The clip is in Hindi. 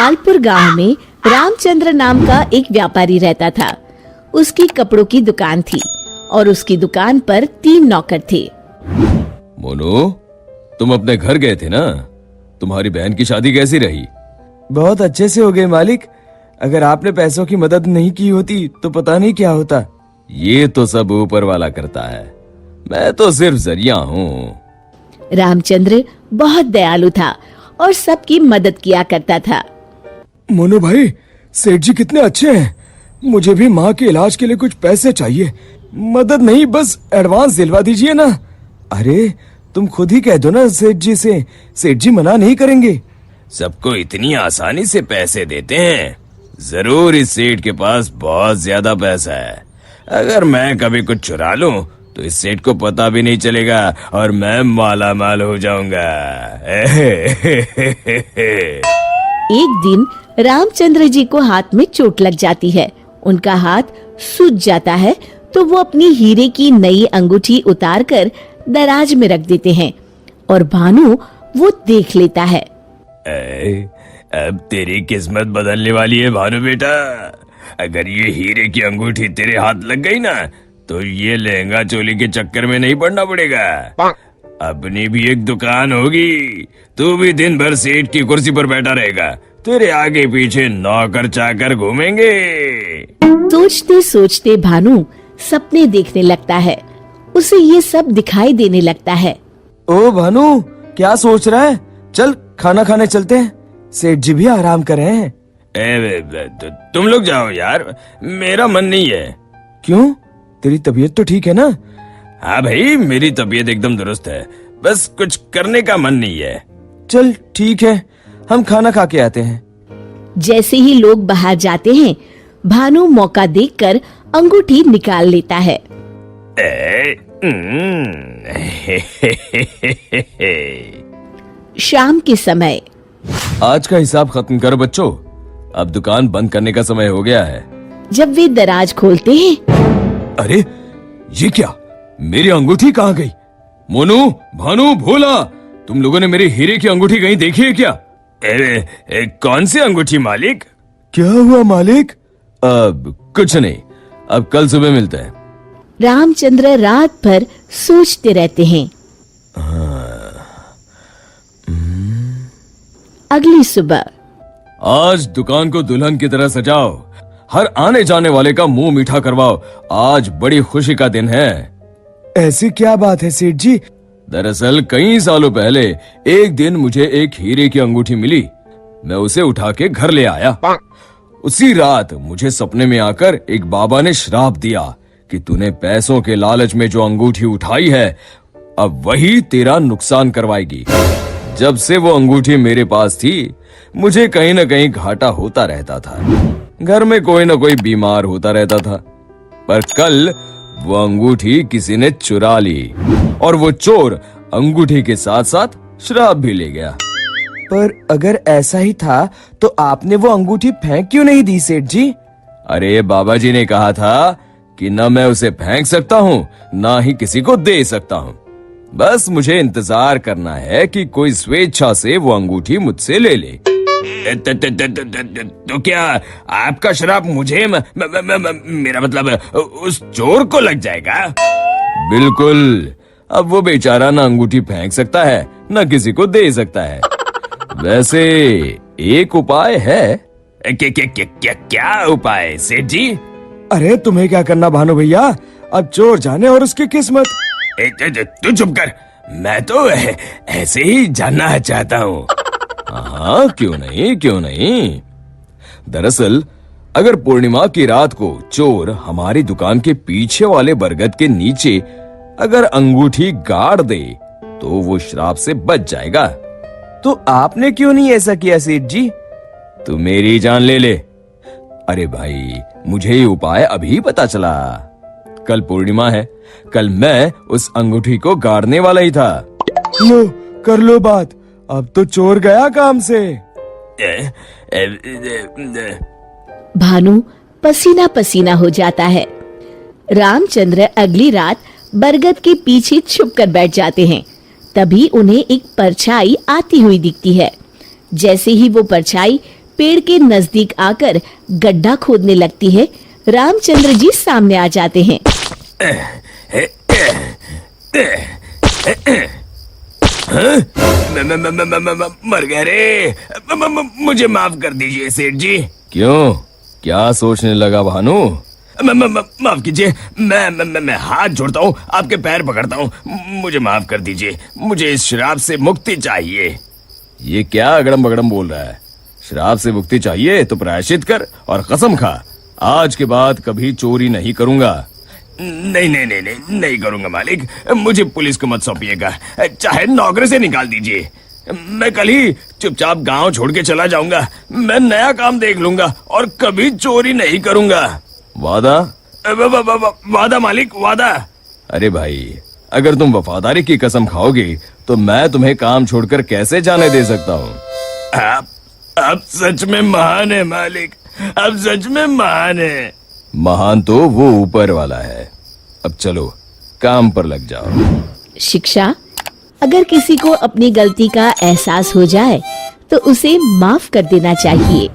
लालपुर गांव में रामचंद्र नाम का एक व्यापारी रहता था। उसकी कपड़ों की दुकान थी और उसकी दुकान पर 3 नौकर थे। मोनू, तुम अपने घर गए थे ना? तुम्हारी बहन की शादी कैसी रही? बहुत अच्छे से हो गए मालिक। अगर आपने पैसों की मदद नहीं की होती तो पता नहीं क्या होता। ये तो सब ऊपर वाला करता है, मैं तो सिर्फ जरिया हूँ। रामचंद्र बहुत दयालु था और सबकी मदद किया करता था। मोनू भाई, सेठ जी कितने अच्छे हैं। मुझे भी माँ के इलाज के लिए कुछ पैसे चाहिए। मदद नहीं, बस एडवांस दिलवा दीजिए ना। अरे तुम खुद ही कह दो ना सेठ जी से, सेठ जी मना नहीं करेंगे। सबको इतनी आसानी से पैसे देते हैं? जरूर इस सेठ के पास बहुत ज्यादा पैसा है। अगर मैं कभी कुछ चुरा लूं तो इस सेठ को पता भी नहीं चलेगा और मैं माला माल हो जाऊंगा। एक दिन रामचंद्र जी को हाथ में चोट लग जाती है। उनका हाथ सूज जाता है तो वो अपनी हीरे की नई अंगूठी उतारकर दराज में रख देते हैं और भानु वो देख लेता है। अब तेरी किस्मत बदलने वाली है भानु बेटा। अगर ये हीरे की अंगूठी तेरे हाथ लग गई ना तो ये लहंगा चोली के चक्कर में नहीं पड़ना पड़ेगा। अपनी भी एक दुकान होगी, तू भी दिन भर सेठ की कुर्सी पर बैठा रहेगा, तेरे आगे पीछे नौकर चाकर घूमेंगे। सोचते सोचते भानु सपने देखने लगता है। उसे ये सब दिखाई देने लगता है। ओ भानु, क्या सोच रहा है? चल खाना खाने चलते हैं, सेठ जी भी आराम कर रहे हैं। तुम लोग जाओ यार, मेरा मन नहीं है। क्यों? तेरी तबीयत तो ठीक है ना? हाँ भाई, मेरी तबीयत एकदम दुरुस्त है, बस कुछ करने का मन नहीं है। चल ठीक है, हम खाना खा के आते हैं। जैसे ही लोग बाहर जाते हैं, भानु मौका देखकर अंगूठी निकाल लेता है। शाम के समय। आज का हिसाब खत्म कर बच्चों, अब दुकान बंद करने का समय हो गया है। जब वे दराज खोलते हैं, अरे ये क्या, मेरी अंगूठी कहाँ गई? मोनू, भानु, भोला, तुम लोगों ने मेरी हीरे की अंगूठी कहीं देखी है क्या? कौन सी अंगूठी मालिक? क्या हुआ मालिक? अब कुछ नहीं, अब कल सुबह मिलते हैं। रामचंद्र रात भर सोचते रहते हैं। अगली सुबह। आज दुकान को दुल्हन की तरह सजाओ, हर आने जाने वाले का मुंह मीठा करवाओ, आज बड़ी खुशी का दिन है। ऐसी क्या बात है सेठ जी? दरअसल कई सालों पहले एक दिन मुझे एक हीरे की अंगूठी मिली। मैं उसे उठा के घर ले आया। उसी रात मुझे सपने में आकर एक बाबा ने श्राप दिया कि तूने पैसों के लालच में जो अंगूठी उठाई है, अब वही तेरा नुकसान करवाएगी। जब से वो अंगूठी मेरे पास थी, मुझे कहीं न कहीं घाटा होता रहता था। घर में कोई न कोई बीमार होता रहता था। पर कल वो अंगूठी किसी ने चुरा ली और वो चोर अंगूठी के साथ साथ श्राप भी ले गया। पर अगर ऐसा ही था तो आपने वो अंगूठी फेंक क्यों नहीं दी सेठ जी? अरे बाबा जी ने कहा था कि न मैं उसे फेंक सकता हूँ, ना ही किसी को दे सकता हूँ। बस मुझे इंतजार करना है कि कोई स्वेच्छा से वो अंगूठी मुझसे ले ले। तो क्या आपका श्राप मुझे मेरा मतलब उस चोर को लग जाएगा? बिल्कुल। अब वो बेचारा ना अंगूठी फेंक सकता है, ना किसी को दे सकता है। वैसे एक उपाय है। क्या उपाय सेठ जी? अरे तुम्हें क्या करना भानु भैया, अब चोर जाने और उसकी किस्मत। तू चुप कर, मैं तो ऐसे ही जानना चाहता हूँ। हाँ, क्यों नहीं, क्यों नहीं। दरअसल अगर पूर्णिमा की रात को चोर हमारी दुकान के पीछे वाले बरगद के नीचे अगर अंगूठी गाड़ दे तो वो श्राप से बच जाएगा। तो आपने क्यों नहीं ऐसा किया सेठ जी? तू मेरी जान ले ले। अरे भाई, मुझे ये उपाय अभी पता चला। कल पूर्णिमा है, कल मैं उस अंगूठी को गाड़ने वाला ही था। लो कर लो बात, अब तो चोर गया काम से। भानु पसीना पसीना हो जाता है। रामचंद्र अगली रात बरगद के पीछे छुपकर बैठ जाते हैं। तभी उन्हें एक परछाई आती हुई दिखती है। जैसे ही वो परछाई पेड़ के नजदीक आकर गड्ढा खोदने लगती है, रामचंद्र जी सामने आ जाते हैं। मर गया रे। मुझे माफ कर दीजिए सेठ जी। क्यों, क्या सोचने लगा भानु? माफ कीजिए, मैं हाथ जोड़ता हूँ, आपके पैर पकड़ता हूँ, मुझे माफ कर दीजिए। मुझे इस शराब से मुक्ति चाहिए। ये क्या अगड़म बगड़म बोल रहा है? शराब से मुक्ति चाहिए तो प्रायश्चित कर और कसम खा, आज के बाद कभी चोरी नहीं करूंगा। नहीं करूंगा मालिक। मुझे पुलिस को मत सौंपिएगा, चाहे नौकरी से निकाल दीजिए। मैं कल ही चुपचाप गांव छोड़ के चला जाऊंगा। मैं नया काम देख लूंगा और कभी चोरी नहीं करूंगा। वादा? वादा मालिक, वादा। अरे भाई, अगर तुम वफादारी की कसम खाओगे तो मैं तुम्हें काम छोड़कर कैसे जाने दे सकता हूँ? आप सच में महान है मालिक, आप सच में महान है। महान तो वो ऊपर वाला है। अब चलो काम पर लग जाओ। शिक्षा: अगर किसी को अपनी गलती का एहसास हो जाए तो उसे माफ कर देना चाहिए।